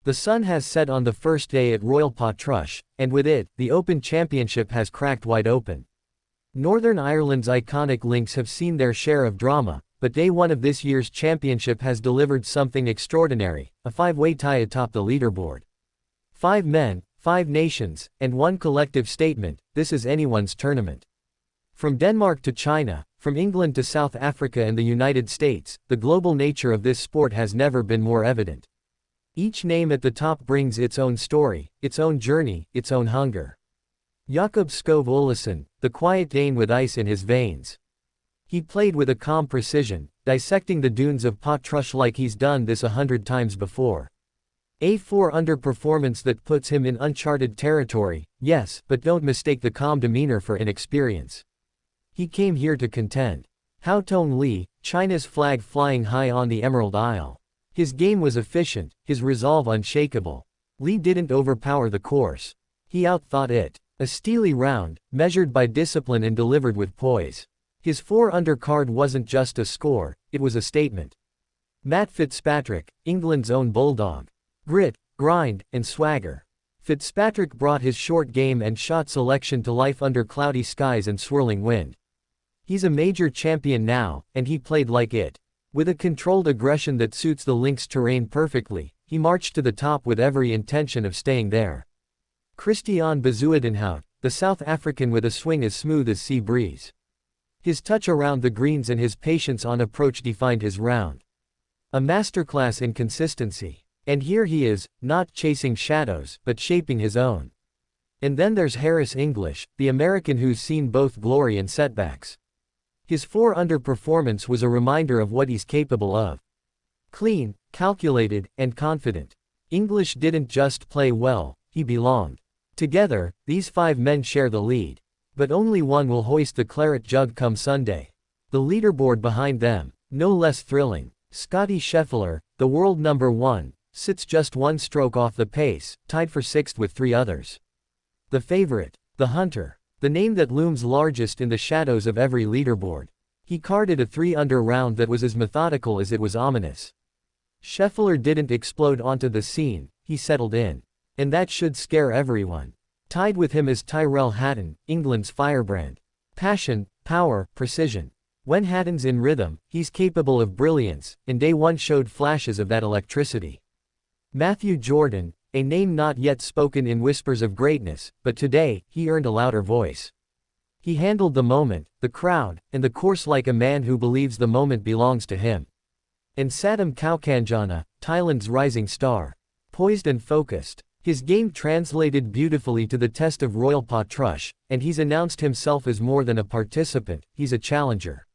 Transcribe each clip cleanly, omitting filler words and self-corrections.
The sun has set on the first day at Royal Portrush, and with it, the Open Championship has cracked wide open. Northern Ireland's iconic links have seen their share of drama, but day one of this year's championship has delivered something extraordinary, a five-way tie atop the leaderboard. 5 men, 5 nations, and one collective statement: this is anyone's tournament. From Denmark to China, from England to South Africa and the United States, the global nature of this sport has never been more evident. Each name at the top brings its own story, its own journey, its own hunger. Jakob Skov Olesen, the quiet Dane with ice in his veins. He played with a calm precision, dissecting the dunes of Portrush like he's done this 100 times before. A 4-under performance that puts him in uncharted territory, yes, but don't mistake the calm demeanor for inexperience. He came here to contend. Hao Tong Li, China's flag flying high on the Emerald Isle. His game was efficient, his resolve unshakable. Li didn't overpower the course. He outthought it. A steely round, measured by discipline and delivered with poise. His 4-under card wasn't just a score, it was a statement. Matt Fitzpatrick, England's own bulldog. Grit, grind, and swagger. Fitzpatrick brought his short game and shot selection to life under cloudy skies and swirling wind. He's a major champion now, and he played like it. With a controlled aggression that suits the links terrain perfectly, he marched to the top with every intention of staying there. Christian Bezuidenhout, the South African with a swing as smooth as sea breeze. His touch around the greens and his patience on approach defined his round. A masterclass in consistency. And here he is, not chasing shadows, but shaping his own. And then there's Harris English, the American who's seen both glory and setbacks. His 4-under performance was a reminder of what he's capable of. Clean, calculated, and confident. English didn't just play well, he belonged. Together, these 5 men share the lead. But only one will hoist the claret jug come Sunday. The leaderboard behind them, no less thrilling. Scotty Scheffler, the world number 1, sits just 1 stroke off the pace, tied for 6th with 3 others. The favorite, the hunter. The name that looms largest in the shadows of every leaderboard. He carded a 3-under round that was as methodical as it was ominous. Scheffler didn't explode onto the scene, he settled in. And that should scare everyone. Tied with him is Tyrrell Hatton, England's firebrand. Passion, power, precision. When Hatton's in rhythm, he's capable of brilliance, and day one showed flashes of that electricity. Matthew Jordan, a name not yet spoken in whispers of greatness, but today, he earned a louder voice. He handled the moment, the crowd, and the course like a man who believes the moment belongs to him. And Saddam Kaukanjana, Thailand's rising star. Poised and focused. His game translated beautifully to the test of Royal Portrush, and he's announced himself as more than a participant, he's a challenger.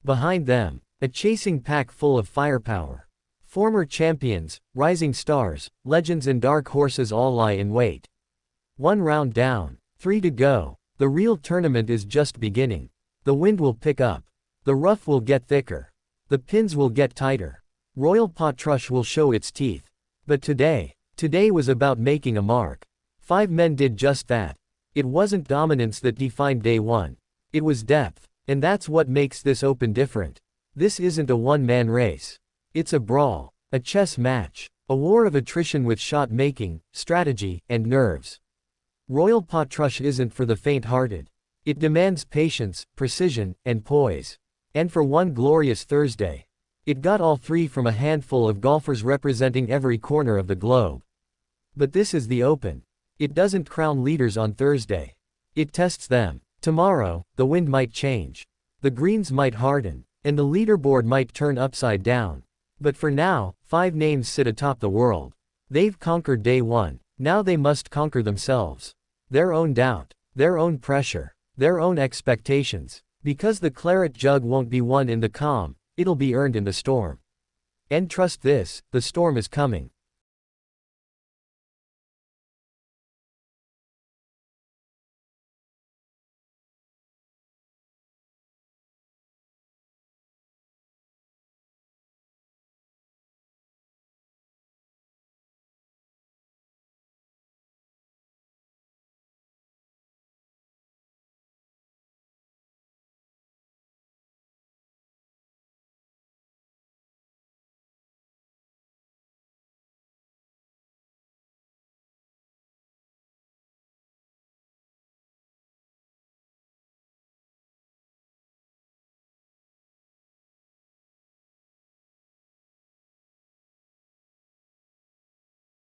Behind them, a chasing pack full of firepower. Former champions, rising stars, legends and dark horses all lie in wait. 1 round down, 3 to go. The real tournament is just beginning. The wind will pick up. The rough will get thicker. The pins will get tighter. Royal Portrush will show its teeth. But today was about making a mark. 5 men did just that. It wasn't dominance that defined day one. It was depth. And that's what makes this Open different. This isn't a one-man race. It's a brawl, a chess match, a war of attrition with shot-making, strategy, and nerves. Royal Portrush isn't for the faint-hearted. It demands patience, precision, and poise. And for one glorious Thursday, it got all 3 from a handful of golfers representing every corner of the globe. But this is the Open. It doesn't crown leaders on Thursday. It tests them. Tomorrow, the wind might change. The greens might harden, and the leaderboard might turn upside down. But for now, 5 names sit atop the world. They've conquered day one. Now they must conquer themselves. Their own doubt, their own pressure, their own expectations. Because the claret jug won't be won in the calm, it'll be earned in the storm. And trust this, the storm is coming.